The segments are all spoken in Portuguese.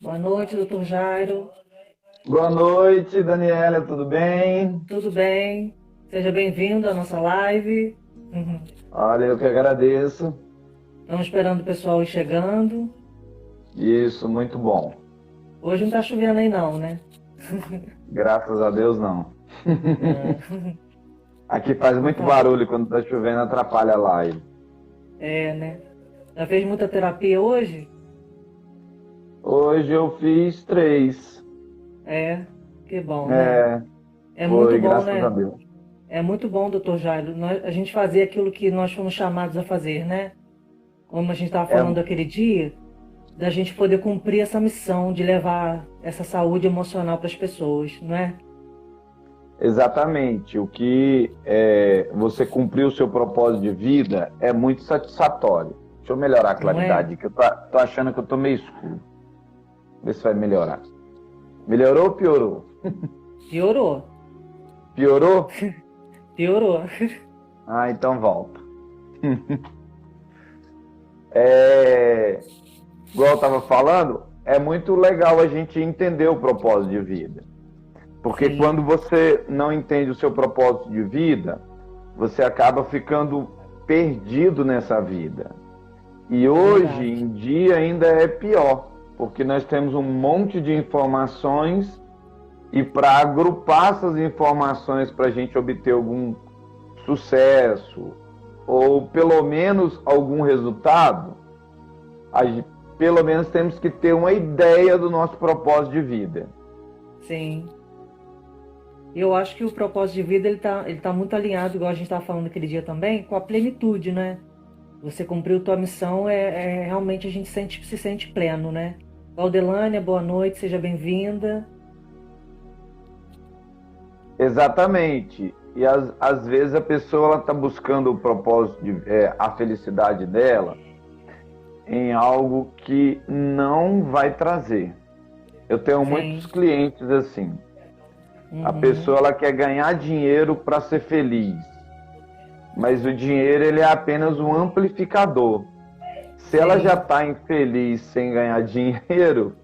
Boa noite, doutor Jairo. Boa noite, Daniela, tudo bem? Tudo bem? Seja bem-vindo à nossa live. Uhum. Olha, eu que agradeço. Estamos esperando o pessoal ir chegando. Isso, muito bom. Hoje não está chovendo aí não, né? Graças a Deus, não. Ah, Aqui faz então muito tá bom. barulho quando tá chovendo, atrapalha a live. É, né? Já fez muita terapia hoje? Hoje eu fiz 3. É, que bom, né? É, É muito foi, bom, graças a né? Deus. É muito bom, doutor Jairo, a gente fazer aquilo que nós fomos chamados a fazer, né? Como a gente estava É, falando aquele dia, da gente poder cumprir essa missão de levar essa saúde emocional para as pessoas, não é? exatamente. O que você cumpriu o seu propósito de vida é muito satisfatório. Deixa eu melhorar a Não é? claridade, que eu tô achando que eu tô meio escuro. Vê se vai melhorar. Melhorou ou piorou? Piorou. Piorou? Piorou. Ah, então volta. É, igual eu estava falando, é muito legal a gente entender o propósito de vida. Porque Sim, quando você não entende o seu propósito de vida, você acaba ficando perdido nessa vida. E é hoje verdade. em dia ainda é pior, porque nós temos um monte de informações e para agrupar essas informações para a gente obter algum sucesso ou pelo menos algum resultado, pelo menos temos que ter uma ideia do nosso propósito de vida. Sim. Eu acho que o propósito de vida ele tá muito alinhado, igual a gente estava falando aquele dia também, com a plenitude, né? Você cumpriu tua missão, realmente a gente se sente pleno, né? Valdelânia, boa noite, seja bem-vinda. Exatamente. E às vezes a pessoa está buscando o propósito, a felicidade dela em algo que não vai trazer. Eu tenho muitos Sim. clientes assim. A Uhum. pessoa ela quer ganhar dinheiro para ser feliz, mas o dinheiro ele é apenas um amplificador. Se ela já Sim. está infeliz sem ganhar dinheiro,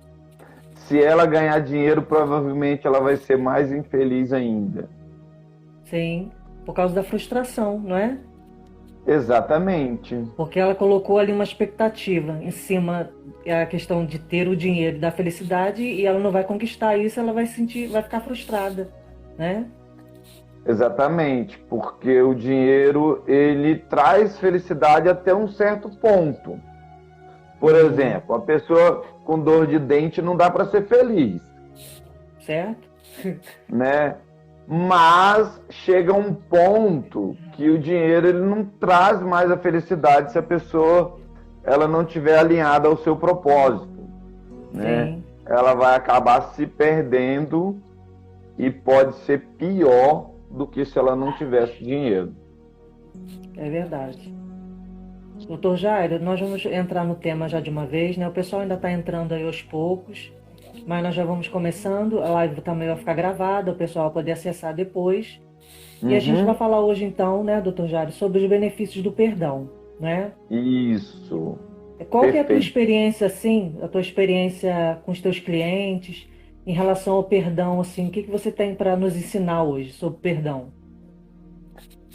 se ela ganhar dinheiro, provavelmente ela vai ser mais infeliz ainda. Sim. Por causa da frustração, não é? Exatamente. Porque ela colocou ali uma expectativa em cima a questão de ter o dinheiro e da felicidade e ela não vai conquistar isso, ela vai sentir, vai ficar frustrada, né? Exatamente, porque o dinheiro ele traz felicidade até um certo ponto. Por Uhum. exemplo, a pessoa com dor de dente não dá para ser feliz, Certo? né? Mas chega um ponto que o dinheiro ele não traz mais a felicidade se a pessoa ela não tiver alinhada ao seu propósito, né? Sim, Ela vai acabar se perdendo e pode ser pior do que se ela não tivesse dinheiro. é verdade. Doutor Jairo, nós vamos entrar no tema já de uma vez, né? O pessoal ainda está entrando aí aos poucos, mas nós já vamos começando. A live também vai ficar gravada, o pessoal vai poder acessar depois. E a gente vai Uhum. falar hoje, então, né, doutor Jairo, sobre os benefícios do perdão, né? Isso, Qual que é a tua perfeito. experiência, assim, a tua experiência com os teus clientes em relação ao perdão, assim, o que que você tem para nos ensinar hoje sobre perdão?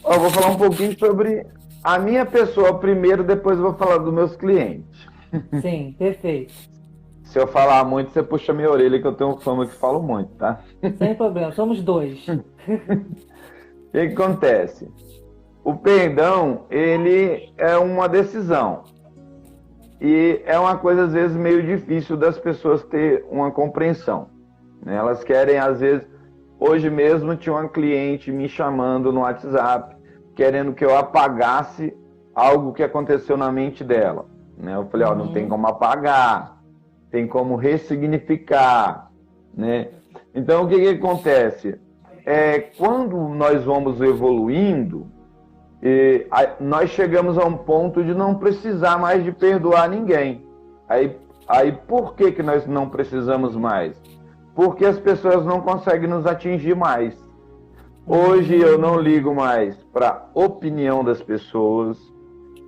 Eu vou falar um pouquinho sobre a minha pessoa primeiro, depois eu vou falar dos meus clientes. Sim, perfeito. Se eu falar muito, você puxa minha orelha, que eu tenho fama que falo muito, tá? Sem problema, somos dois. O que acontece? O perdão, ele é uma decisão. E é uma coisa, às vezes, meio difícil das pessoas ter uma compreensão, né? Elas querem, às vezes... Hoje mesmo tinha uma cliente me chamando no WhatsApp, querendo que eu apagasse algo que aconteceu na mente dela, né? Eu falei, ó, não tem Uhum, como apagar, tem como ressignificar, né? Então, o que que acontece? Quando nós vamos evoluindo, nós chegamos a um ponto de não precisar mais de perdoar ninguém. Aí, aí por que que nós não precisamos mais? Porque as pessoas não conseguem nos atingir mais. Hoje eu não uhum. ligo mais para a opinião das pessoas,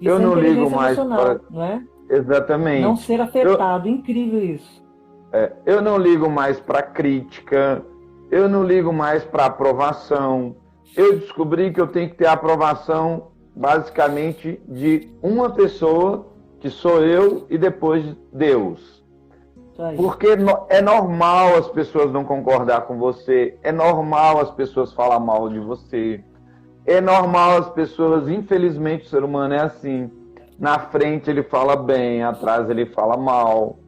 eu Isso é não ligo inteligência mais para... emocional, não é? Não Exatamente. ser Eu, afetado, incrível isso. Eu não ligo mais para crítica, eu não ligo mais para aprovação. Eu descobri que eu tenho que ter a aprovação basicamente de uma pessoa, que sou eu, e depois Deus. Porque é normal as pessoas não concordar com você, é normal as pessoas falar mal de você, é normal as pessoas, infelizmente o ser humano é assim, na frente ele fala bem, atrás ele fala mal.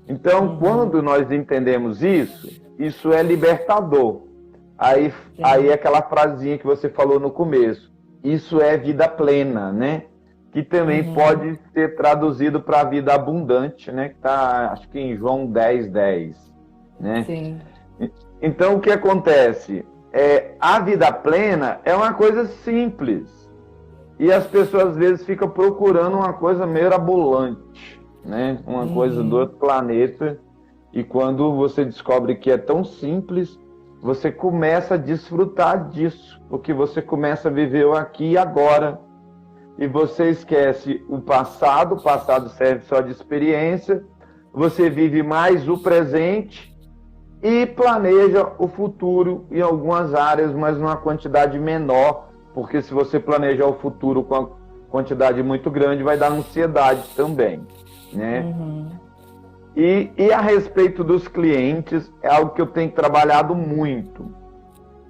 Então, quando nós entendemos isso, isso é libertador. Aí aquela frasinha que você falou no começo, isso é vida plena, né? Que também pode ser traduzido para a vida abundante, né? Que está, acho que em João 10:10, né? Sim. Então, o que acontece? A vida plena é uma coisa simples. E as pessoas, às vezes, ficam procurando uma coisa mirabolante, né? Uma coisa do outro planeta. E quando você descobre que é tão simples, você começa a desfrutar disso. Porque você começa a viver o aqui e agora. E você esquece o passado serve só de experiência, você vive mais o presente e planeja o futuro em algumas áreas, mas numa quantidade menor, porque se você planejar o futuro com a quantidade muito grande, vai dar ansiedade também, né? E a respeito dos clientes, é algo que eu tenho trabalhado muito,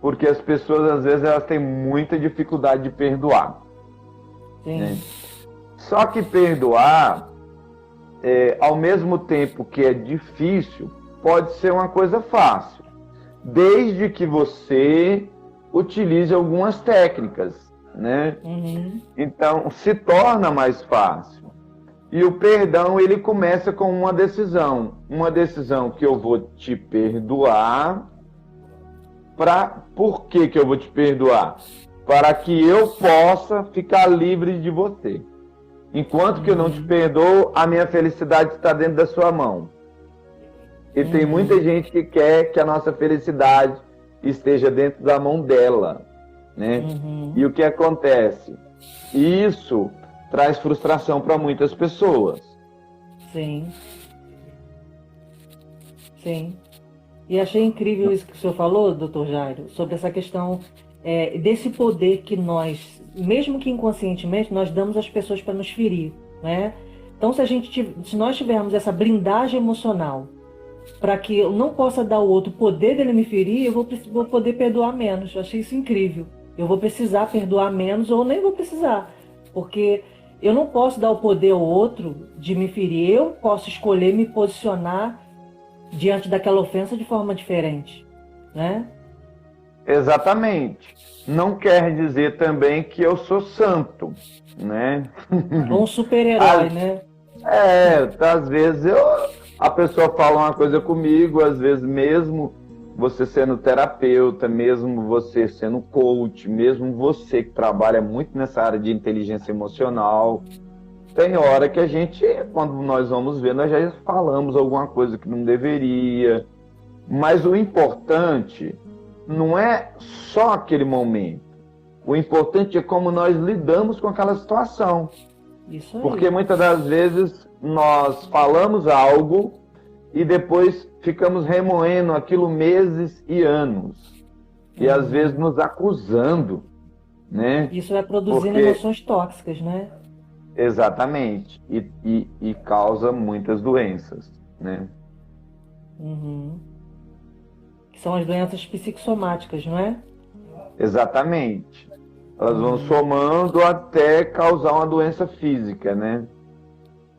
porque as pessoas, às vezes, elas têm muita dificuldade de perdoar. Né? Só que perdoar, ao mesmo tempo que é difícil, pode ser uma coisa fácil, desde que você utilize algumas técnicas, né? Então, se torna mais fácil. E o perdão, ele começa com uma decisão que eu vou te perdoar. Por que eu vou te perdoar? Para que eu possa ficar livre de você. Enquanto que eu não te perdoo, a minha felicidade está dentro da sua mão. E tem muita gente que quer que a nossa felicidade esteja dentro da mão dela, né? E o que acontece? Isso traz frustração para muitas pessoas. Sim. E achei incrível isso que o senhor falou, doutor Jairo, sobre essa questão desse poder que nós, mesmo que inconscientemente, nós damos às pessoas para nos ferir, né? Então, se nós tivermos essa blindagem emocional para que eu não possa dar ao outro o poder dele me ferir, eu vou poder perdoar menos. Eu achei isso incrível. Eu vou precisar perdoar menos ou nem vou precisar, porque eu não posso dar o poder ao outro de me ferir. Eu posso escolher me posicionar diante daquela ofensa de forma diferente, né? Exatamente. Não quer dizer também que eu sou santo, né? Ou um super-herói, né? Às vezes a pessoa fala uma coisa comigo, às vezes mesmo você sendo terapeuta, mesmo você sendo coach, mesmo você que trabalha muito nessa área de inteligência emocional, tem hora que a gente, quando nós vamos ver, nós já falamos alguma coisa que não deveria. Mas o importante não é só aquele momento. O importante é como nós lidamos com aquela situação. Isso aí. Porque muitas das vezes nós falamos algo e depois ficamos remoendo aquilo meses e anos. E às vezes nos acusando, né? Isso vai produzindo emoções tóxicas, né? Exatamente. E causa muitas doenças, né? Que são as doenças psicossomáticas, não é? Exatamente. Elas vão somando até causar uma doença física, né?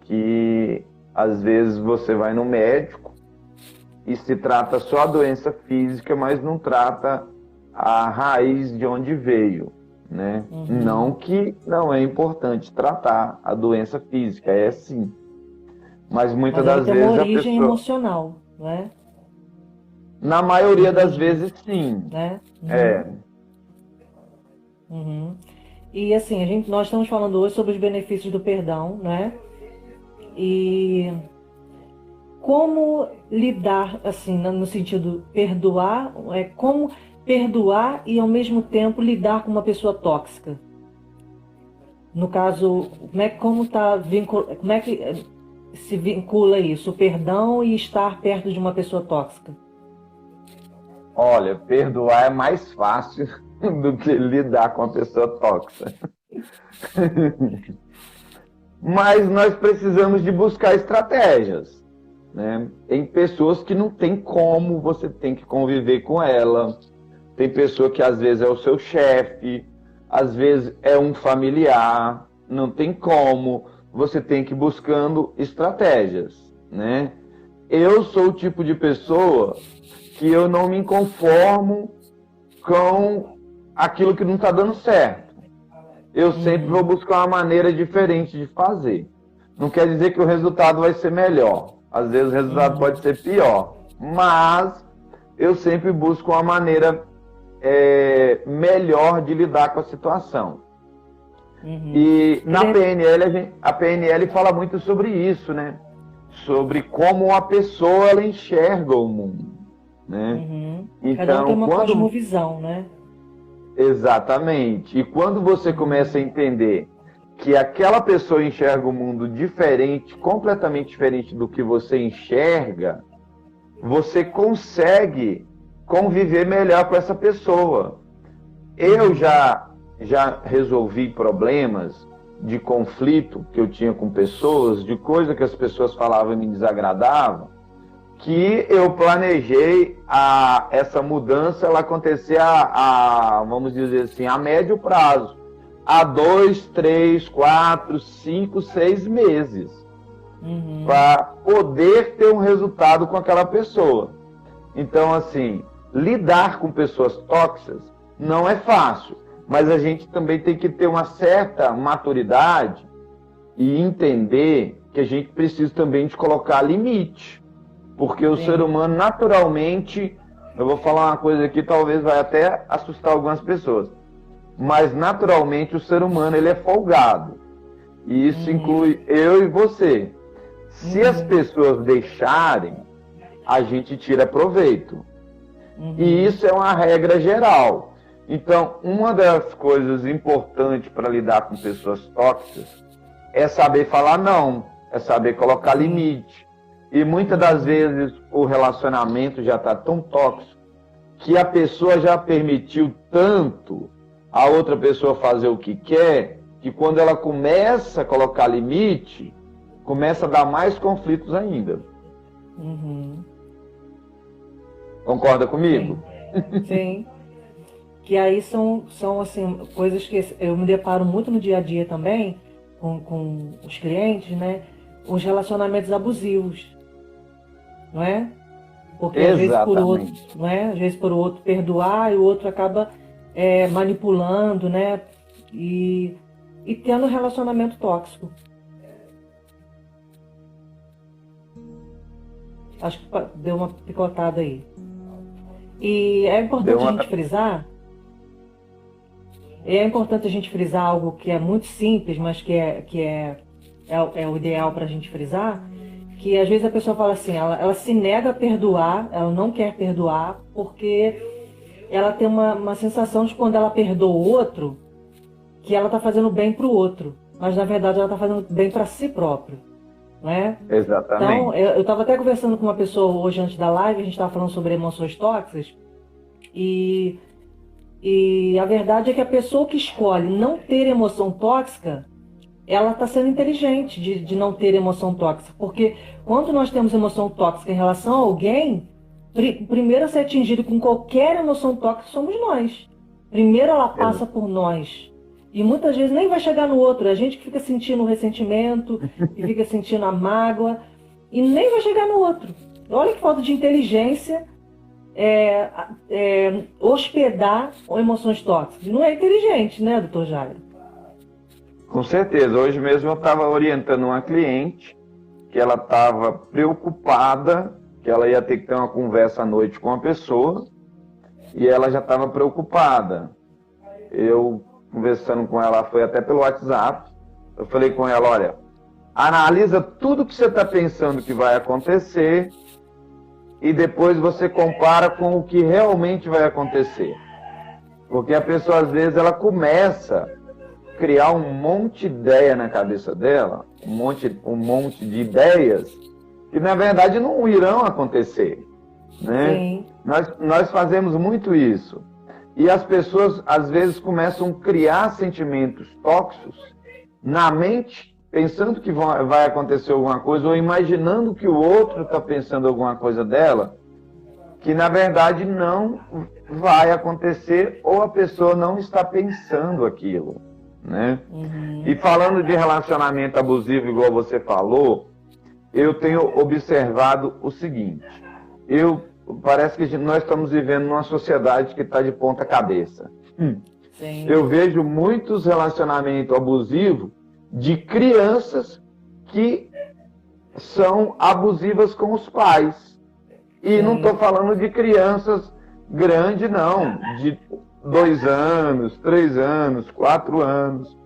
Que às vezes você vai no médico e se trata só a doença física, mas não trata a raiz de onde veio, né? Não que não é importante tratar a doença física, é sim. Mas muitas das vezes tem uma origem a pessoa... emocional, não é? Na maioria das vezes, sim. Né? E assim, nós estamos falando hoje sobre os benefícios do perdão, né? E como lidar, assim, no sentido perdoar, como perdoar e ao mesmo tempo lidar com uma pessoa tóxica. No caso, se vincula isso, o perdão e estar perto de uma pessoa tóxica? Olha, perdoar é mais fácil do que lidar com a pessoa tóxica. Mas nós precisamos de buscar estratégias, né? Tem pessoas que não tem como, você tem que conviver com ela. Tem pessoa que às vezes é o seu chefe, às vezes é um familiar, não tem como. Você tem que ir buscando estratégias, né? Eu sou o tipo de pessoa que eu não me conformo com aquilo que não está dando certo. Eu sempre vou buscar uma maneira diferente de fazer. Não quer dizer que o resultado vai ser melhor. Às vezes o resultado pode ser pior. Mas eu sempre busco uma maneira melhor de lidar com a situação. E na PNL, a PNL fala muito sobre isso, né? Sobre como a pessoa ela enxerga o mundo, né? Então, cada um tem uma cosmovisão, né? Exatamente. E quando você começa a entender que aquela pessoa enxerga o mundo diferente, completamente diferente do que você enxerga, você consegue conviver melhor com essa pessoa. Eu já resolvi problemas de conflito que eu tinha com pessoas, de coisa que as pessoas falavam e me desagradavam, que eu planejei essa mudança ela acontecer vamos dizer assim, a médio prazo, a 2, 3, 4, 5, 6 meses, para poder ter um resultado com aquela pessoa. Então, assim, lidar com pessoas tóxicas não é fácil, mas a gente também tem que ter uma certa maturidade e entender que a gente precisa também de colocar limite. Porque o ser humano, naturalmente, eu vou falar uma coisa aqui, talvez vai até assustar algumas pessoas, mas naturalmente o ser humano ele é folgado. E isso inclui eu e você. Se as pessoas deixarem, a gente tira proveito. E isso é uma regra geral. Então, uma das coisas importantes para lidar com pessoas tóxicas é saber falar não, é saber colocar limite. E muitas das vezes o relacionamento já está tão tóxico que a pessoa já permitiu tanto a outra pessoa fazer o que quer, que quando ela começa a colocar limite, começa a dar mais conflitos ainda. Concorda comigo? Sim. Que aí são assim, coisas que eu me deparo muito no dia a dia também, com os clientes, né? Os relacionamentos abusivos. Não é? Porque às vezes por outro, não é? Às vezes por outro perdoar e o outro acaba manipulando, né? E tendo um relacionamento tóxico. Acho que deu uma picotada aí. E é importante a gente frisar. É importante a gente frisar algo que é muito simples, mas que é o ideal para a gente frisar. Que às vezes a pessoa fala assim, ela se nega a perdoar, ela não quer perdoar, porque ela tem uma sensação de quando ela perdoa o outro, que ela está fazendo bem para o outro, mas na verdade ela está fazendo bem para si próprio, né? Exatamente. Então, eu estava até conversando com uma pessoa hoje antes da live, a gente estava falando sobre emoções tóxicas, e a verdade é que a pessoa que escolhe não ter emoção tóxica, ela está sendo inteligente de não ter emoção tóxica. Porque quando nós temos emoção tóxica em relação a alguém, primeiro a ser atingido com qualquer emoção tóxica somos nós. Primeiro ela passa por nós. E muitas vezes nem vai chegar no outro. A gente que fica sentindo o ressentimento, que fica sentindo a mágoa, e nem vai chegar no outro. Olha que falta de inteligência hospedar emoções tóxicas. Não é inteligente, né, doutor Jairo? Com certeza. Hoje mesmo eu estava orientando uma cliente que ela estava preocupada, que ela ia ter que ter uma conversa à noite com uma pessoa, e ela já estava preocupada. Eu, conversando com ela, foi até pelo WhatsApp, eu falei com ela, olha, analisa tudo que você está pensando que vai acontecer e depois você compara com o que realmente vai acontecer. Porque a pessoa, às vezes, ela começa criar um monte de ideia na cabeça dela, um monte de ideias que na verdade não irão acontecer, né? Sim. Nós fazemos muito isso. E as pessoas, às vezes, começam a criar sentimentos tóxicos na mente, pensando que vai acontecer alguma coisa, ou imaginando que o outro está pensando alguma coisa dela, que na verdade não vai acontecer, ou a pessoa não está pensando aquilo, né? E falando de relacionamento abusivo, igual você falou, eu tenho observado o seguinte: parece que nós estamos vivendo numa sociedade que está de ponta cabeça. Sim. Eu vejo muitos relacionamentos abusivos de crianças que são abusivas com os pais. E não estou falando de crianças grandes, não, de 2 anos, 3 anos, 4 anos,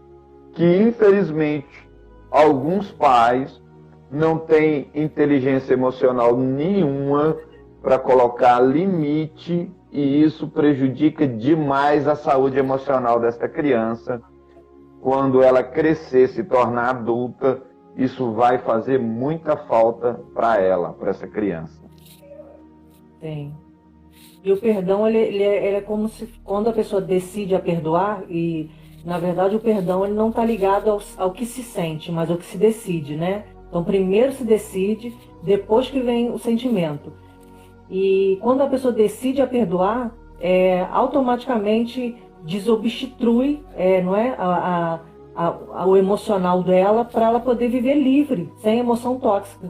que infelizmente alguns pais não têm inteligência emocional nenhuma para colocar limite, e isso prejudica demais a saúde emocional desta criança. Quando ela crescer, se tornar adulta, isso vai fazer muita falta para ela, para essa criança. Sim. E o perdão, ele é como se, quando a pessoa decide a perdoar, e na verdade o perdão ele não está ligado ao que se sente, mas ao que se decide, né? Então primeiro se decide, depois que vem o sentimento. E quando a pessoa decide a perdoar, automaticamente desobstrui, não é, o emocional dela, para ela poder viver livre, sem emoção tóxica.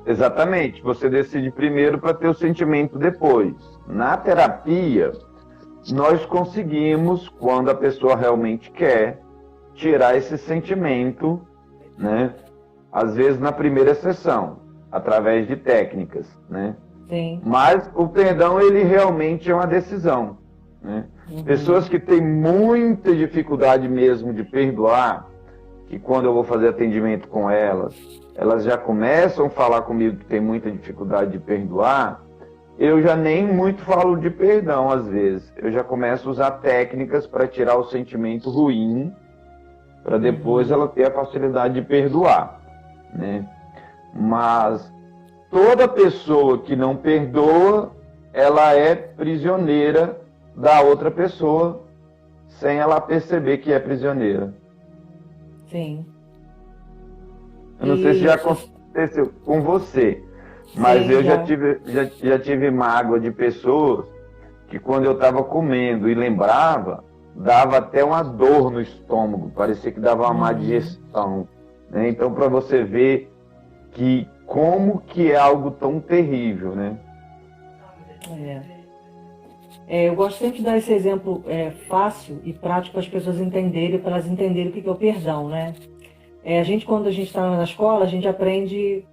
Exatamente, você decide primeiro para ter o sentimento depois. Na terapia, nós conseguimos, quando a pessoa realmente quer, tirar esse sentimento, né? Às vezes na primeira sessão, através de técnicas, né? Sim. Mas o perdão, ele realmente é uma decisão, né? Pessoas que têm muita dificuldade mesmo de perdoar, que quando eu vou fazer atendimento com elas já começam a falar comigo que tem muita dificuldade de perdoar, eu já nem muito falo de perdão às vezes. Eu já começo a usar técnicas para tirar o sentimento ruim, para depois ela ter a facilidade de perdoar, né? Mas toda pessoa que não perdoa, ela é prisioneira da outra pessoa, sem ela perceber que é prisioneira. Sim. Eu não sei se já aconteceu com você, mas Sim, eu já tive mágoa de pessoas que quando eu estava comendo e lembrava, dava até uma dor no estômago, parecia que dava uma má digestão, né? Então, para você ver que como que é algo tão terrível, né? Eu gosto sempre de dar esse exemplo fácil e prático para as pessoas entenderem, para elas entenderem o que é o perdão, né? Quando a gente está na escola, a gente aprende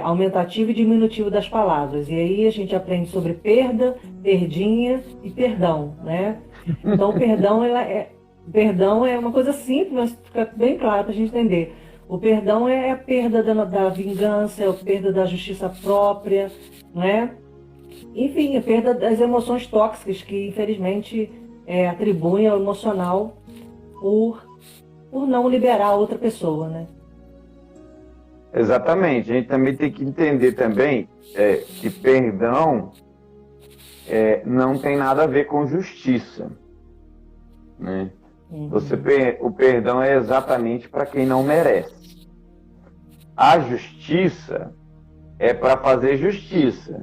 aumentativo e diminutivo das palavras. E aí a gente aprende sobre perda, perdinha e perdão, né? Então o perdão é uma coisa simples, mas fica bem claro para a gente entender. O perdão é a perda da vingança, é a perda da justiça própria, né? Enfim, a perda das emoções tóxicas que infelizmente atribuem ao emocional por não liberar a outra pessoa, né? Exatamente. A gente também tem que entender também que perdão não tem nada a ver com justiça, né? O perdão é exatamente para quem não merece. A justiça é para fazer justiça,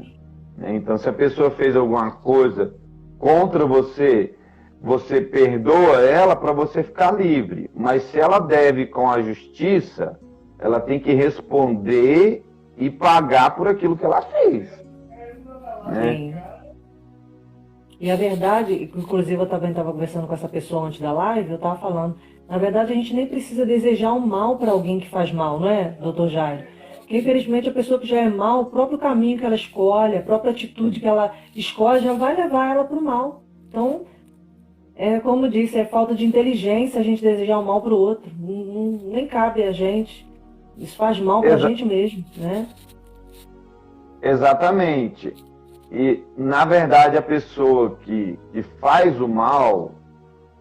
né? Então, se a pessoa fez alguma coisa contra você, você perdoa ela para você ficar livre. Mas se ela deve com a justiça, ela tem que responder e pagar por aquilo que ela fez, né? Sim. E a verdade, inclusive eu também estava conversando com essa pessoa antes da live, eu estava falando, na verdade a gente nem precisa desejar um mal para alguém que faz mal, não é, doutor Jairo? Porque infelizmente a pessoa que já é mal, o próprio caminho que ela escolhe, a própria atitude que ela escolhe já vai levar ela para o mal. Então, como eu disse, é falta de inteligência a gente desejar o mal para o outro. Nem cabe a gente. Isso faz mal para a gente mesmo, né? Exatamente. E, na verdade, a pessoa que faz o mal,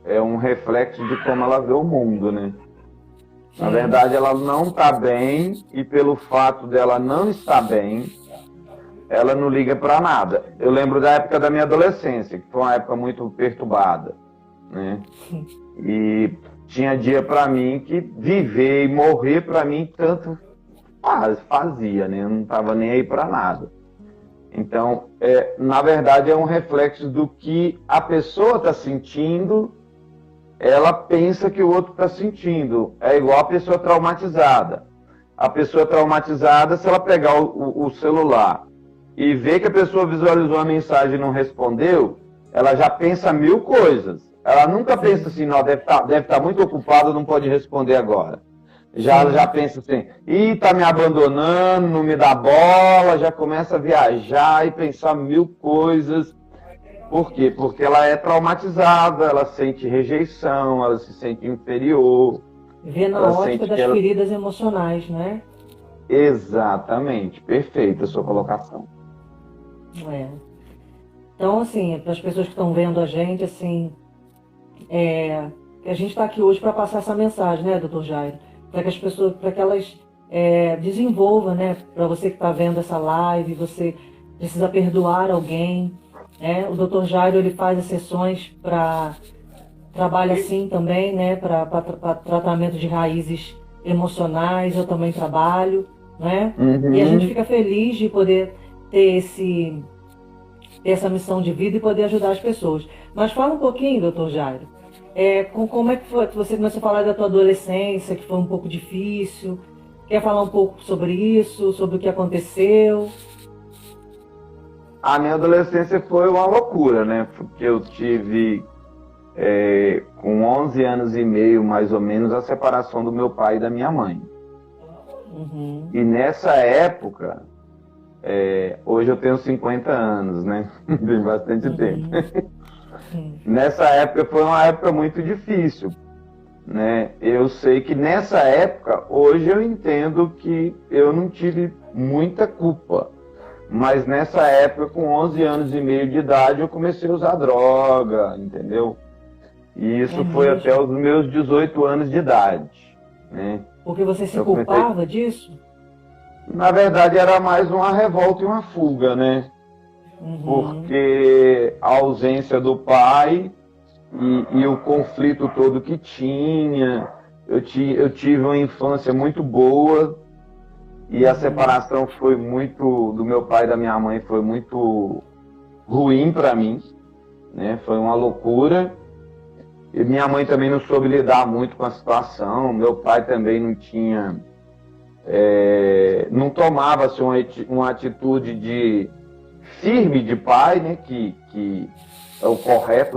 é um reflexo de como ela vê o mundo, né? Na verdade, ela não está bem, e pelo fato dela não estar bem, ela não liga para nada. Eu lembro da época da minha adolescência, que foi uma época muito perturbada, né? E tinha dia para mim que viver e morrer para mim tanto fazia, né? Eu não estava nem aí para nada. Então, na verdade, é um reflexo do que a pessoa está sentindo. Ela pensa que o outro está sentindo. É igual a pessoa traumatizada. A pessoa traumatizada, se ela pegar o celular e ver que a pessoa visualizou a mensagem e não respondeu, ela já pensa 1000 coisas. Ela nunca pensa assim, não, deve estar muito ocupado, não pode responder agora. Ela já pensa assim, tá me abandonando, não me dá bola, já começa a viajar e pensar 1000 coisas. Por quê? Porque ela é traumatizada, ela sente rejeição, ela se sente inferior. Vê na ótica das feridas emocionais, né? Exatamente, perfeita a sua colocação. Então, assim, para as pessoas que estão vendo a gente, assim, a gente está aqui hoje para passar essa mensagem, né, doutor Jairo? Para que as pessoas, para que elas desenvolvam, né? Para você que está vendo essa live, você precisa perdoar alguém. O Dr. Jairo, ele faz as sessões para trabalha assim também, né, para tratamento de raízes emocionais. Eu também trabalho, né? Uhum. E a gente fica feliz de poder ter essa missão de vida e poder ajudar as pessoas. Mas fala um pouquinho, Dr. Jairo, como é que foi? Você começou a falar da tua adolescência, que foi um pouco difícil. Quer falar um pouco sobre isso, sobre o que aconteceu? A minha adolescência foi uma loucura, né? Porque eu tive, com 11 anos e meio, mais ou menos, a separação do meu pai e da minha mãe. Uhum. E nessa época, hoje eu tenho 50 anos, né? Tem bastante tempo. Nessa época foi uma época muito difícil, né? Eu sei que nessa época, hoje eu entendo que eu não tive muita culpa. Mas nessa época, com 11 anos e meio de idade, eu comecei a usar droga, entendeu? E isso foi até os meus 18 anos de idade, né? Porque você se culpava disso? Na verdade, era mais uma revolta e uma fuga, né? Porque a ausência do pai e o conflito todo que tinha, eu tive uma infância muito boa. E a separação foi do meu pai e da minha mãe foi muito ruim para mim, né? Foi uma loucura. E minha mãe também não soube lidar muito com a situação. Meu pai também não tinha, não tomava assim, uma atitude firme de pai, né? Que é o correto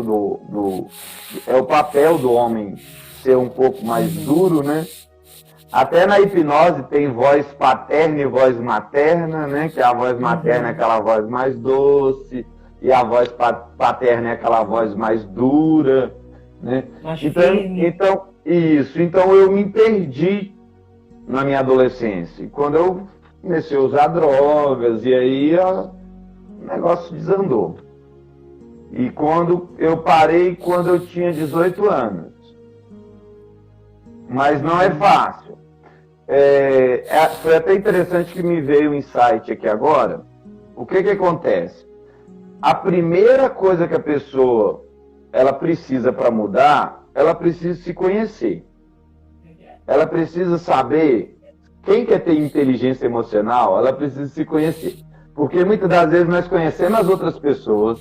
é o papel do homem ser um pouco mais duro, né? Até na hipnose tem voz paterna e voz materna, né? Que a voz materna é aquela voz mais doce e a voz paterna é aquela voz mais dura, né? Então eu me perdi na minha adolescência. Quando eu comecei a usar drogas, e aí o negócio desandou. E quando eu parei, quando eu tinha 18 anos. Mas não é fácil. Foi até interessante que me veio um insight aqui agora. O que acontece? A primeira coisa que a pessoa ela precisa para mudar, ela precisa se conhecer. Ela precisa saber. Quem quer ter inteligência emocional, ela precisa se conhecer. Porque muitas das vezes nós conhecemos as outras pessoas,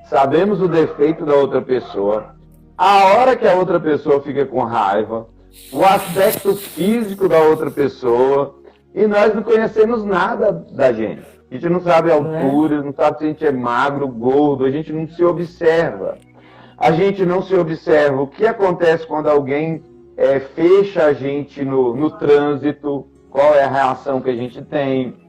sabemos o defeito da outra pessoa, a hora que a outra pessoa fica com raiva, o aspecto físico da outra pessoa, e nós não conhecemos nada da gente. A gente não sabe a altura, não sabe se a gente é magro, gordo, a gente não se observa. A gente não se observa o que acontece quando alguém fecha a gente no trânsito, qual é a reação que a gente tem.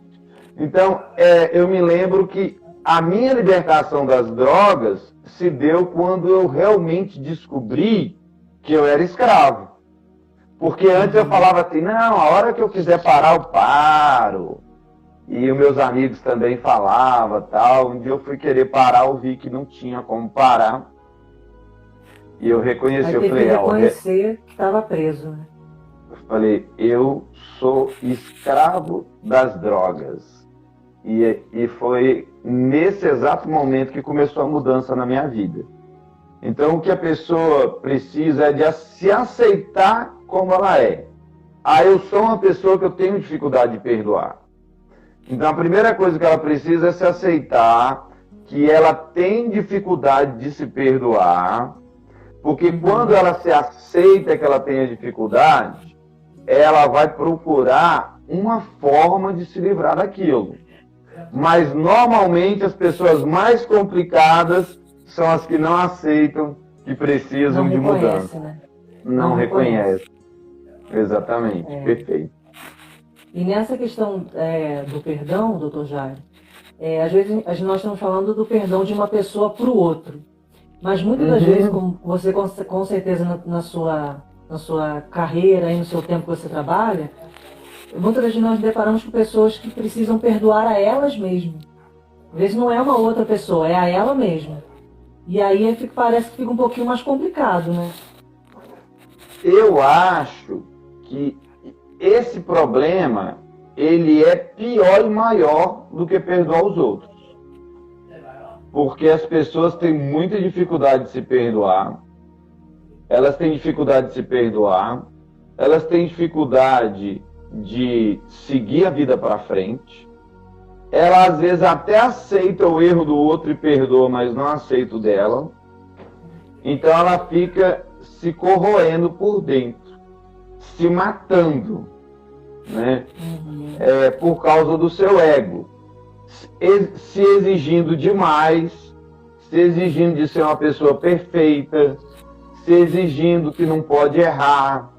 Então, eu me lembro que a minha libertação das drogas se deu quando eu realmente descobri que eu era escravo. Porque antes eu falava assim, não, a hora que eu quiser parar, eu paro. E os meus amigos também falavam, tal. Um dia eu fui querer parar, eu vi que não tinha como parar. E eu reconheci, Aí eu teve que falei, reconhecer que estava preso, né? eu falei, eu sou escravo das drogas. E foi nesse exato momento que começou a mudança na minha vida. Então, o que a pessoa precisa é de se aceitar como ela é. Ah, eu sou uma pessoa que eu tenho dificuldade de perdoar. Então, a primeira coisa que ela precisa é se aceitar que ela tem dificuldade de se perdoar, porque quando ela se aceita que ela tem a dificuldade, ela vai procurar uma forma de se livrar daquilo. Mas, normalmente, as pessoas mais complicadas são as que não aceitam que precisam de mudança. Né? Não reconhecem. Exatamente, perfeito. E nessa questão do perdão, doutor Jair, às vezes nós estamos falando do perdão de uma pessoa para o outro. Mas muitas das vezes, como você com certeza na sua carreira, aí no seu tempo que você trabalha, muitas vezes nós deparamos com pessoas que precisam perdoar a elas mesmas. Às vezes não é uma outra pessoa, é a ela mesma. E aí parece que fica um pouquinho mais complicado, né? Eu acho que esse problema, ele é pior e maior do que perdoar os outros. Porque as pessoas têm muita dificuldade de se perdoar, elas têm dificuldade de se perdoar, elas têm dificuldade de seguir a vida para frente, ela às vezes até aceita o erro do outro e perdoa, mas não aceita o dela. Então ela fica se corroendo por dentro, se matando, né? Por causa do seu ego, se exigindo demais, se exigindo de ser uma pessoa perfeita, se exigindo que não pode errar,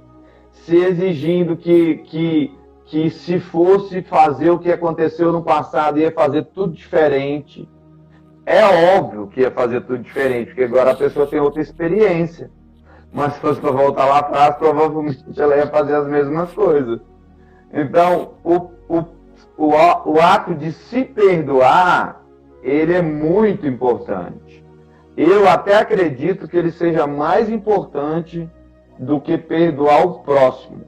se exigindo que se fosse fazer o que aconteceu no passado ia fazer tudo diferente. É óbvio que ia fazer tudo diferente, porque agora a pessoa tem outra experiência. Mas se fosse para voltar lá atrás, provavelmente ela ia fazer as mesmas coisas. Então, o ato de se perdoar, ele é muito importante. Eu até acredito que ele seja mais importante do que perdoar o próximo.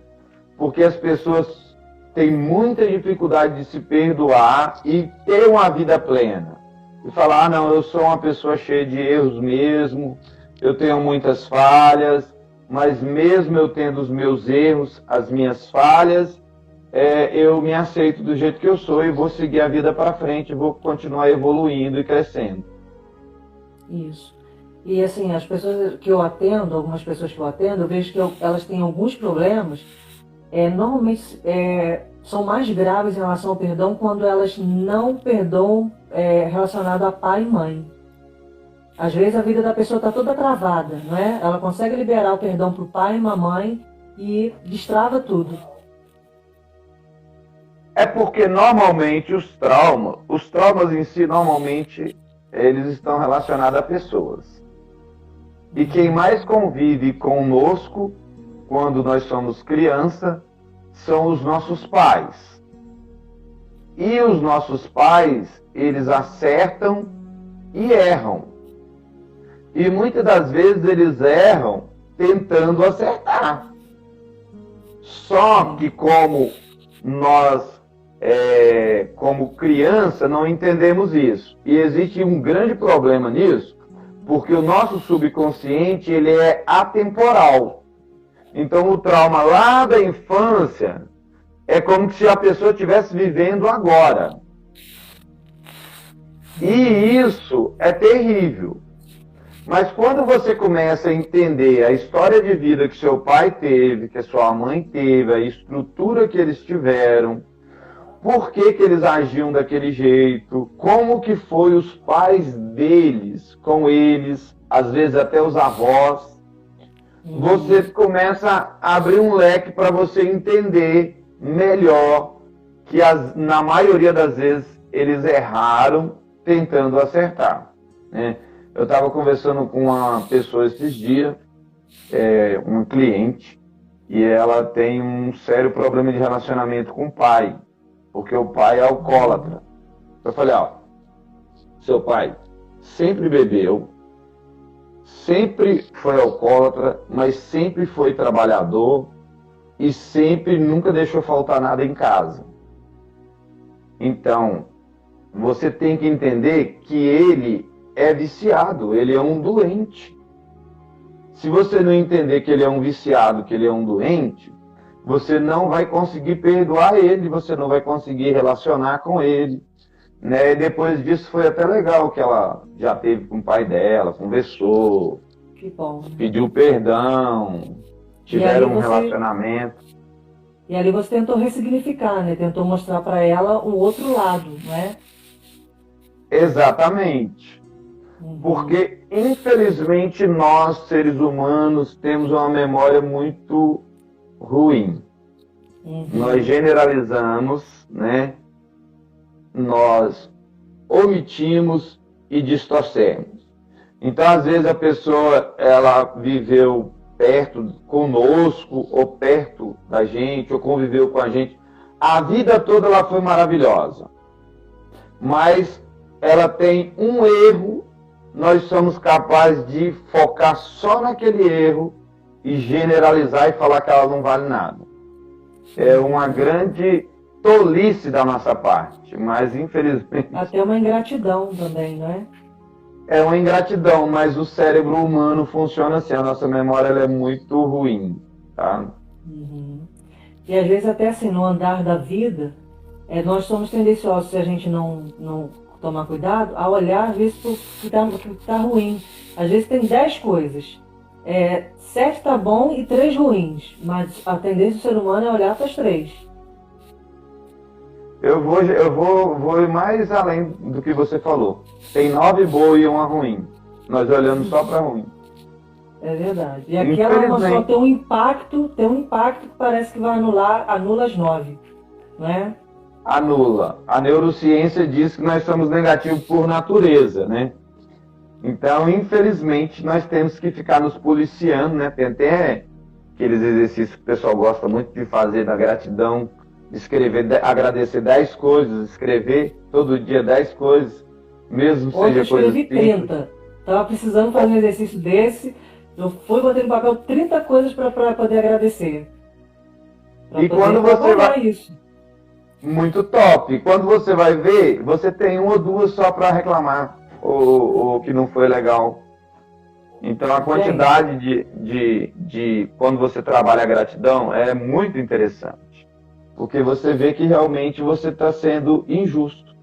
Porque as pessoas têm muita dificuldade de se perdoar e ter uma vida plena. E falar, não, eu sou uma pessoa cheia de erros mesmo, eu tenho muitas falhas, mas mesmo eu tendo os meus erros, as minhas falhas, eu me aceito do jeito que eu sou e vou seguir a vida para frente, vou continuar evoluindo e crescendo. Isso. E assim, as pessoas que eu atendo, algumas pessoas que eu atendo, eu vejo que elas têm alguns problemas, normalmente são mais graves em relação ao perdão quando elas não perdoam relacionado a pai e mãe. Às vezes a vida da pessoa está toda travada, não é? Ela consegue liberar o perdão para o pai e mamãe e destrava tudo. É porque normalmente os traumas em si, normalmente, eles estão relacionados a pessoas. E quem mais convive conosco, quando nós somos criança, são os nossos pais. E os nossos pais, eles acertam e erram. E muitas das vezes eles erram tentando acertar. Só que como nós, como criança, não entendemos isso. E existe um grande problema nisso, porque o nosso subconsciente, ele é atemporal. Então o trauma lá da infância é como se a pessoa estivesse vivendo agora. E isso é terrível. Mas quando você começa a entender a história de vida que seu pai teve, que a sua mãe teve, a estrutura que eles tiveram, por que eles agiam daquele jeito, como que foi os pais deles com eles, às vezes até os avós, você começa a abrir um leque para você entender melhor que na maioria das vezes eles erraram tentando acertar, né? Eu estava conversando com uma pessoa esses dias, uma cliente, e ela tem um sério problema de relacionamento com o pai, porque o pai é alcoólatra. Eu falei, seu pai sempre bebeu, sempre foi alcoólatra, mas sempre foi trabalhador e sempre nunca deixou faltar nada em casa. Então, você tem que entender que ele é viciado, ele é um doente. Se você não entender que ele é um viciado, que ele é um doente, você não vai conseguir perdoar ele, você não vai conseguir relacionar com ele. Né? E depois disso foi até legal que ela já teve com o pai dela, conversou, Que bom. pediu perdão, tiveram um relacionamento. E ali você tentou ressignificar, né? Tentou mostrar para ela o outro lado, né? Exatamente. Porque, infelizmente, nós, seres humanos, temos uma memória muito ruim. Nós generalizamos, né? Nós omitimos e distorcemos. Então, às vezes, a pessoa ela viveu perto conosco, ou perto da gente, ou conviveu com a gente. A vida toda ela foi maravilhosa. Mas ela tem um erro, nós somos capazes de focar só naquele erro e generalizar e falar que ela não vale nada. É uma grande tolice da nossa parte, mas infelizmente... Até uma ingratidão também, não é? É uma ingratidão, mas o cérebro humano funciona assim, a nossa memória ela é muito ruim, tá? E às vezes até assim, no andar da vida, nós somos tendenciosos, se a gente não tomar cuidado, a olhar às vezes o que tá ruim. Às vezes tem 10 coisas, 7 tá bom e 3 ruins, mas a tendência do ser humano é olhar para as 3. Eu vou ir mais além do que você falou. Tem 9 boas e uma ruim. Nós olhamos só para ruim. É verdade. E aquela só tem um impacto que parece que vai anula as 9, né? Anula. A neurociência diz que nós somos negativos por natureza, né? Então, infelizmente, nós temos que ficar nos policiando, né? Tem até aqueles exercícios que o pessoal gosta muito de fazer da gratidão, escrever, agradecer 10 coisas, escrever todo dia 10 coisas, mesmo seja coisa simples. Eu escrevi 30. Estava precisando fazer um exercício desse, eu fui botar no papel 30 coisas para poder agradecer. E quando você vai... Isso. Muito top. Quando você vai ver, você tem 1 ou 2 só para reclamar, ou que não foi legal. Então a quantidade de quando você trabalha a gratidão é muito interessante. Porque você vê que realmente você está sendo injusto.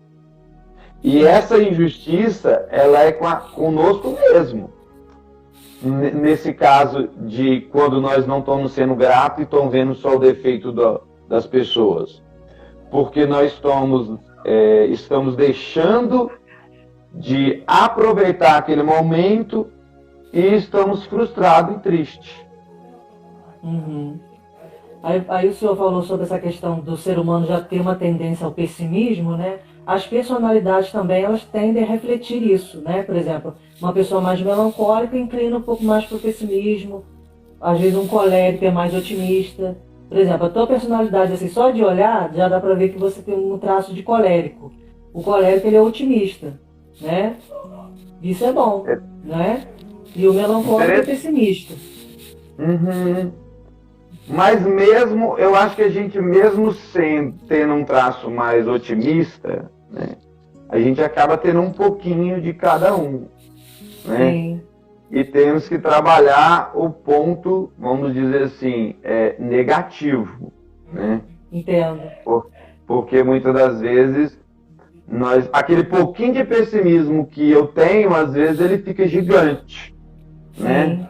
E essa injustiça, ela é conosco mesmo. Nesse caso de quando nós não estamos sendo gratos e estamos vendo só o defeito das pessoas. Porque nós estamos deixando de aproveitar aquele momento e estamos frustrados e tristes. Aí o senhor falou sobre essa questão do ser humano já ter uma tendência ao pessimismo, né? As personalidades também, elas tendem a refletir isso, né? Por exemplo, uma pessoa mais melancólica inclina um pouco mais para o pessimismo, às vezes um colérico é mais otimista. Por exemplo, a tua personalidade, assim, só de olhar, já dá para ver que você tem um traço de colérico. O colérico, ele é otimista, né? Isso é bom, né? E o melancólico é pessimista. Mas mesmo, eu acho que a gente mesmo tendo um traço mais otimista, né, a gente acaba tendo um pouquinho de cada um, né? Sim. E temos que trabalhar o ponto, vamos dizer assim, negativo, né? Entendo. Porque muitas das vezes, aquele pouquinho de pessimismo que eu tenho, às vezes ele fica gigante, né?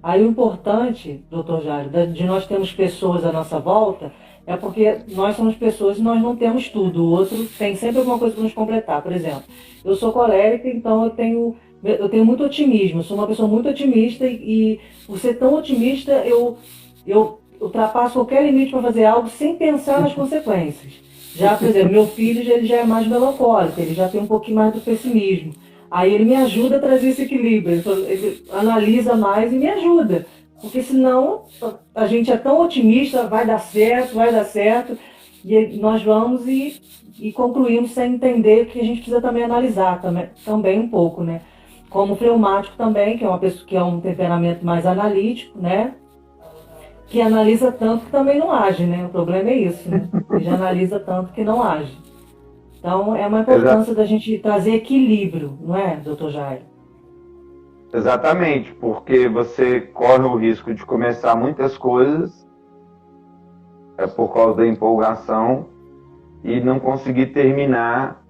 Aí o importante, doutor Jairo, de nós termos pessoas à nossa volta, é porque nós somos pessoas e nós não temos tudo. O outro tem sempre alguma coisa para nos completar. Por exemplo, eu sou colérica, então eu tenho muito otimismo. Eu sou uma pessoa muito otimista e por ser tão otimista, eu ultrapasso qualquer limite para fazer algo sem pensar nas consequências. Já, por exemplo, meu filho ele já é mais melancólico, ele já tem um pouquinho mais do pessimismo. Aí ele me ajuda a trazer esse equilíbrio, ele analisa mais e me ajuda. Porque senão a gente é tão otimista, vai dar certo, e nós vamos e concluímos sem entender que a gente precisa também analisar também um pouco, né? como fleumático também, que é uma pessoa que é um temperamento mais analítico, né? Que analisa tanto que também não age, né? O problema é isso, né? Ele já analisa tanto que não age. Então, é uma Exa- importância da gente trazer equilíbrio, não é, doutor Jairo? Exatamente, porque você corre o risco de começar muitas coisas por causa da empolgação e não conseguir terminar,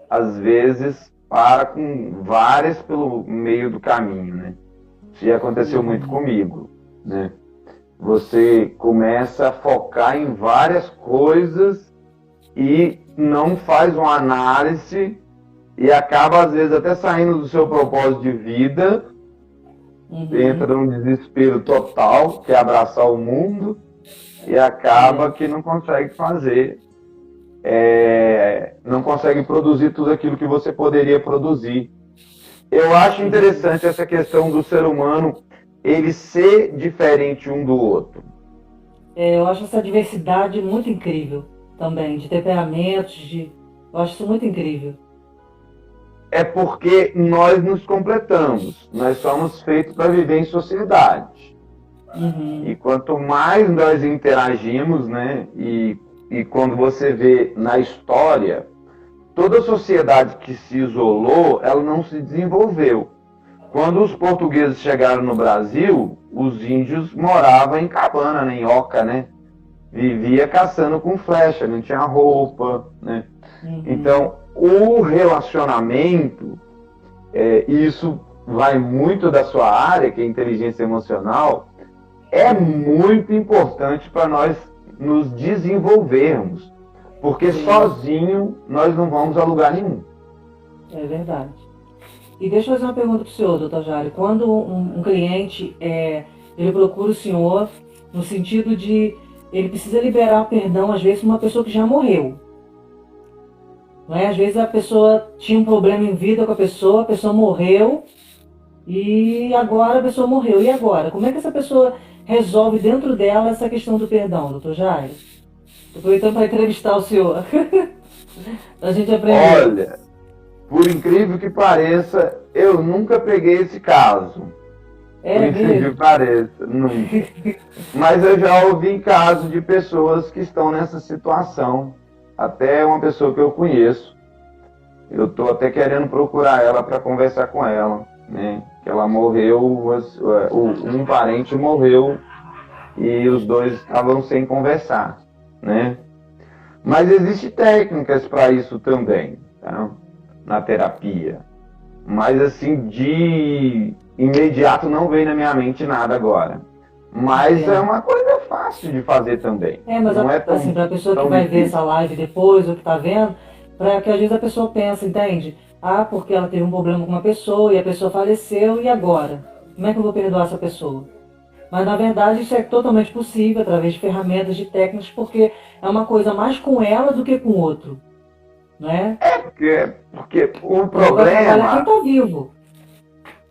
às vezes, para com várias pelo meio do caminho, né? Isso já aconteceu muito Uhum. comigo, né? Você começa a focar em várias coisas e não faz uma análise e acaba, às vezes, até saindo do seu propósito de vida, entra Uhum. num desespero total, que é abraçar o mundo, e acaba É. que não consegue fazer, não consegue produzir tudo aquilo que você poderia produzir. Eu acho Uhum. interessante essa questão do ser humano, ele ser diferente um do outro. É, eu acho essa diversidade muito incrível também, de temperamentos, de... Eu acho isso muito incrível. É porque nós nos completamos, nós somos feitos para viver em sociedade. E Uhum. quanto mais nós interagimos, né, e quando você vê na história, toda sociedade que se isolou, ela não se desenvolveu. Quando os portugueses chegaram no Brasil, os índios moravam em cabana, né, em oca, né? Vivia caçando com flecha, não tinha roupa, né? Uhum. Então, o relacionamento, isso vai muito da sua área, que é inteligência emocional, é Uhum. muito importante para nós nos desenvolvermos, porque Sim, sozinho nós não vamos a lugar nenhum. é verdade. E deixa eu fazer uma pergunta para o senhor, doutor Jário. Quando um cliente ele procura o senhor no sentido de ele precisa liberar perdão, às vezes, para uma pessoa que já morreu. Não é? Às vezes a pessoa tinha um problema em vida com a pessoa morreu e agora a pessoa morreu. E agora? Como é que essa pessoa resolve dentro dela essa questão do perdão, doutor Jário? Estou aproveitando para entrevistar o senhor, para a gente aprender. Olha, por incrível que pareça, eu nunca peguei esse caso. Por É incrível mesmo? que pareça, nunca. Mas eu já ouvi casos de pessoas que estão nessa situação. Até uma pessoa que eu conheço. Eu estou até querendo procurar ela para conversar com ela, né? Que ela morreu, um parente morreu e os dois estavam sem conversar, né? Mas existem técnicas para isso também, tá? Na terapia. Mas assim, de imediato não vem na minha mente nada agora. Mas é Entendo. uma coisa fácil de fazer também. É, mas Não é assim, tão, para a pessoa que tão vai ver essa difícil. live depois ou que está vendo, para que às vezes a pessoa pensa, entende? Ah, porque ela teve um problema com uma pessoa e a pessoa faleceu, e agora? Como é que eu vou perdoar essa pessoa? Mas na verdade isso é totalmente possível através de ferramentas, de técnicas, porque é uma coisa mais com ela do que com o outro, né? Porque o Só vai trabalhar quem problema, está vivo.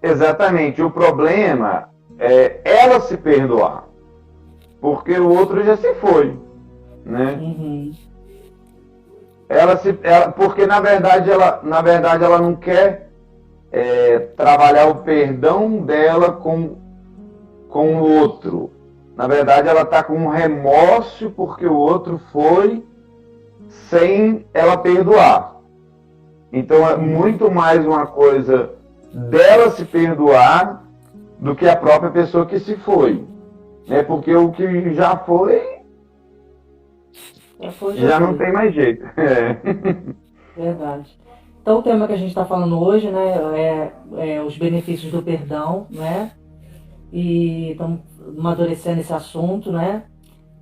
exatamente, o problema é ela se perdoar. Porque o outro já se foi, né? Uhum. Porque na verdade ela não quer trabalhar o perdão dela com o outro. Na verdade, ela está com um remorso porque o outro foi sem ela perdoar. Então é Uhum. muito mais uma coisa dela se perdoar do que a própria pessoa que se foi. Né? Porque o que já foi, Já foi, já já não foi. tem mais jeito. Verdade. Então o tema que a gente está falando hoje, né, é os benefícios do perdão, né? E estamos amadurecendo esse assunto, né?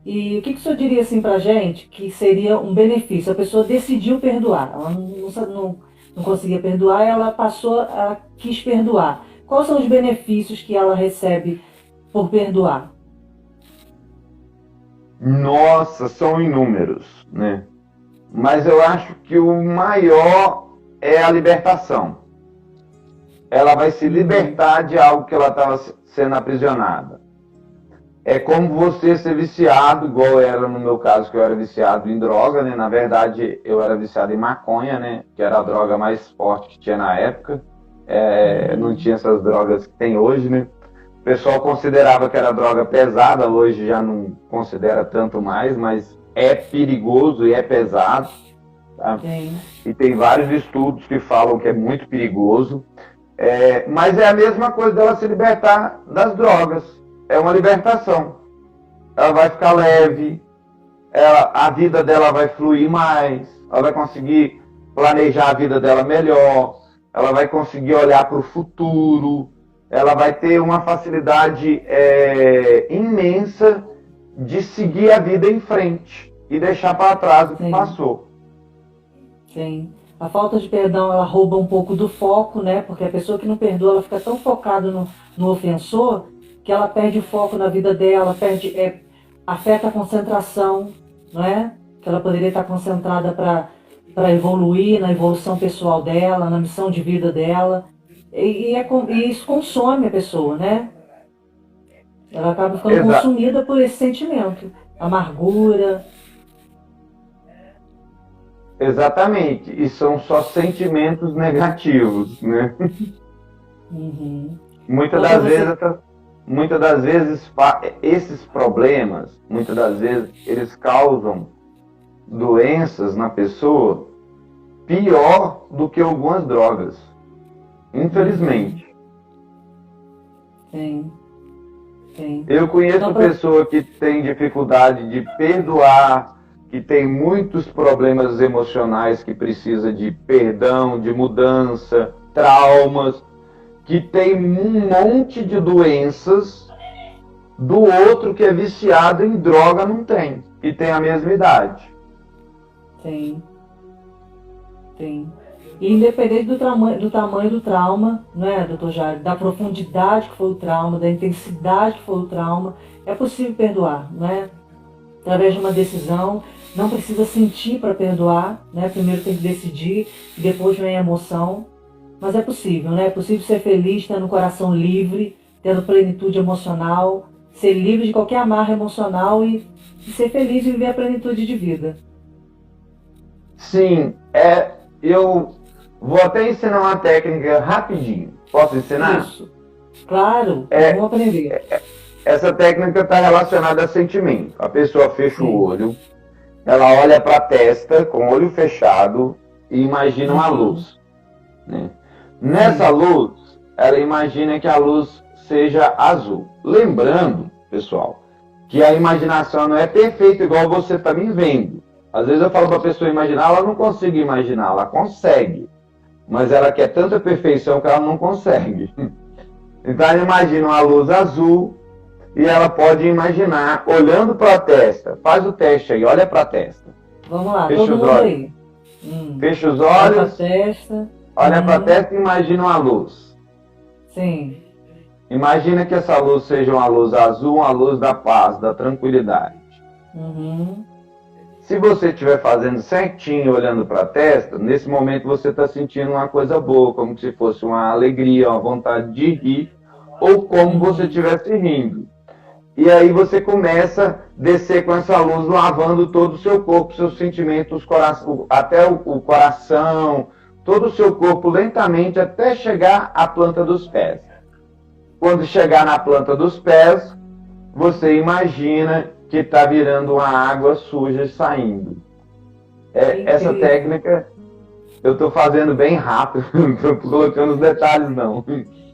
E o que o senhor diria assim pra gente que seria um benefício? A pessoa decidiu perdoar, ela não conseguia perdoar, ela passou, ela quis perdoar. Quais são os benefícios que ela recebe por perdoar? Nossa, são inúmeros, né? Mas eu acho que o maior é a libertação. Ela vai se Uhum, libertar de algo que ela estava sendo aprisionada. É como você ser viciado, igual era no meu caso, que eu era viciado em droga, né? Na verdade, eu era viciado em maconha, né? Que era a droga mais forte que tinha na época. Não tinha essas drogas que tem hoje, né? O pessoal considerava que era droga pesada, hoje já não considera tanto mais, mas é perigoso e é pesado, tá? E tem vários estudos que falam que é muito perigoso. Mas é a mesma coisa dela se libertar das drogas. É uma libertação. Ela vai ficar leve, a vida dela vai fluir mais, ela vai conseguir planejar a vida dela melhor, ela vai conseguir olhar para o futuro, ela vai ter uma facilidade imensa de seguir a vida em frente e deixar para trás o que passou. Sim. A falta de perdão, ela rouba um pouco do foco, né? Porque a pessoa que não perdoa, ela fica tão focada no ofensor, que ela perde o foco na vida dela, afeta a concentração, não é? Que ela poderia estar concentrada para evoluir na evolução pessoal dela, na missão de vida dela. E isso consome a pessoa, né? Ela acaba ficando consumida por esse sentimento. Amargura. Exatamente. E são só sentimentos negativos, né? Muitas das vezes, esses problemas, muitas das vezes, eles causam doenças na pessoa pior do que algumas drogas. Infelizmente. Sim. Eu conheço pessoa que tem dificuldade de perdoar, que tem muitos problemas emocionais, que precisa de perdão, de mudança, traumas, que tem um monte de doenças do outro que é viciado em droga não tem, e tem a mesma idade. Sim. E independente do tamanho do trauma, né, doutor Jairo, da profundidade que foi o trauma, da intensidade que foi o trauma, é possível perdoar, né? Através de uma decisão, não precisa sentir para perdoar, né? Primeiro tem que decidir, e depois vem a emoção, mas é possível, né? É possível ser feliz, tendo o coração livre, tendo plenitude emocional, ser livre de qualquer amarra emocional e ser feliz e viver a plenitude de vida. Sim, eu vou até ensinar uma técnica rapidinho. Posso ensinar? Isso. Claro, vamos aprender. Essa técnica está relacionada a sentimento. A pessoa fecha o olho, ela olha para a testa com o olho fechado e imagina uma luz. Né? Nessa luz, ela imagina que a luz seja azul. Lembrando, pessoal, que a imaginação não é perfeita igual você está me vendo. Às vezes eu falo para a pessoa imaginar, ela não consegue imaginar, ela consegue. Mas ela quer tanta perfeição que ela não consegue. Então ela imagina uma luz azul e ela pode imaginar olhando para a testa. Faz o teste aí, olha para a testa. Vamos lá, fecha todo mundo aí. Fecha os olhos. Olha para a testa e imagina uma luz. Sim. Imagina que essa luz seja uma luz azul, uma luz da paz, da tranquilidade. Se você estiver fazendo certinho, olhando para a testa, nesse momento você está sentindo uma coisa boa, como se fosse uma alegria, uma vontade de rir, ou como você estivesse rindo. E aí você começa a descer com essa luz, lavando todo o seu corpo, seus sentimentos, até o coração, todo o seu corpo lentamente, até chegar à planta dos pés. Quando chegar na planta dos pés, você imagina que está virando uma água suja saindo. Essa técnica eu estou fazendo bem rápido, não estou colocando os detalhes não.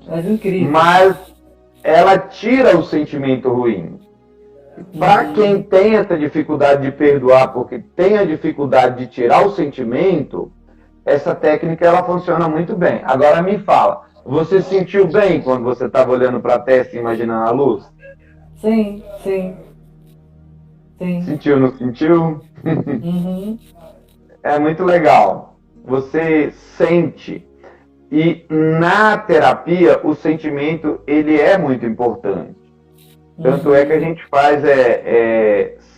Mas incrível. Mas ela tira o sentimento ruim. Para quem tem essa dificuldade de perdoar, porque tem a dificuldade de tirar o sentimento, essa técnica ela funciona muito bem. Agora me fala, você sentiu bem quando você estava olhando para a testa e imaginando a luz? Sim. Sentiu, não sentiu? É muito legal. Você sente. E na terapia, o sentimento, ele é muito importante. Tanto é que a gente faz,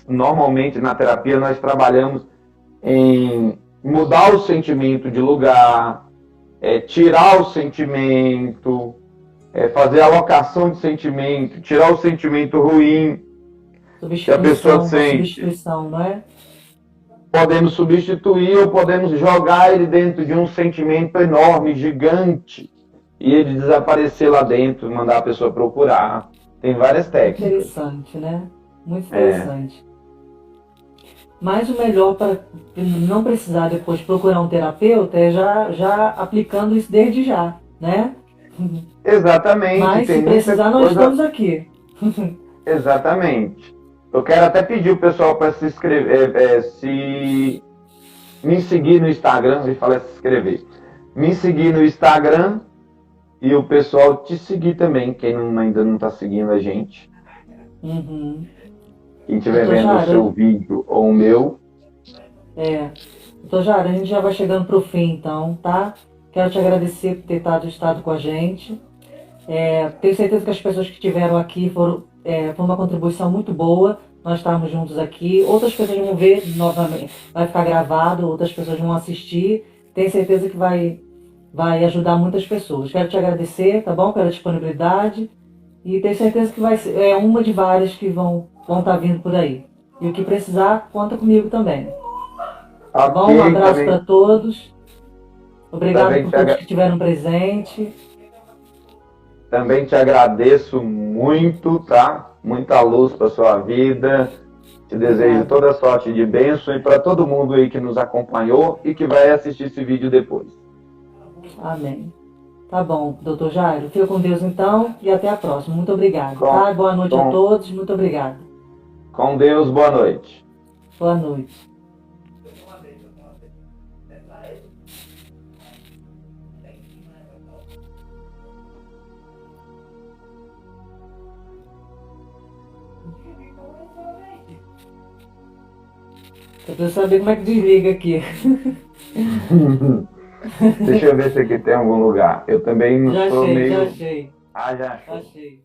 normalmente na terapia, nós trabalhamos em mudar o sentimento de lugar, tirar o sentimento, fazer alocação de sentimento, tirar o sentimento ruim que a pessoa sente. Substituição, não é? Podemos substituir ou podemos jogar ele dentro de um sentimento enorme, gigante, e ele desaparecer lá dentro, mandar a pessoa procurar. Tem várias técnicas. Interessante, né? Muito interessante. Mas o melhor para não precisar depois procurar um terapeuta é já aplicando isso desde já, né? Exatamente. Mas tem se precisar, nós coisa... estamos aqui. Exatamente. Eu quero até pedir o pessoal para se inscrever, se me seguir no Instagram, e falar se inscrever. Me seguir no Instagram e o pessoal te seguir também, quem ainda não está seguindo a gente. Uhum. Quem estiver vendo o seu vídeo ou o meu. Doutor Jara, a gente já vai chegando para o fim então, tá? Quero te agradecer por ter estado com a gente. Tenho certeza que as pessoas que estiveram aqui foi uma contribuição muito boa. Nós estamos juntos aqui. Outras pessoas vão ver novamente, vai ficar gravado, outras pessoas vão assistir. Tenho certeza que vai ajudar muitas pessoas. Quero te agradecer, tá bom? Pela disponibilidade. E tenho certeza que vai ser uma de várias que vão estar vindo por aí. E o que precisar, conta comigo também. Tá bom? Um abraço para todos. Obrigado por todos que estiveram presentes. Também te agradeço muito, tá? Muita luz para sua vida. Te desejo toda sorte de bênção e para todo mundo aí que nos acompanhou e que vai assistir esse vídeo depois. Amém. Tá bom, doutor Jairo. Fica com Deus então e até a próxima. Muito obrigado. Tá? Boa noite a todos. Muito obrigado. Com Deus, boa noite. Boa noite. Eu preciso saber como é que desliga aqui. Deixa eu ver se aqui tem algum lugar. Eu também não sou meio... Já achei. Ah, já achei. Achei.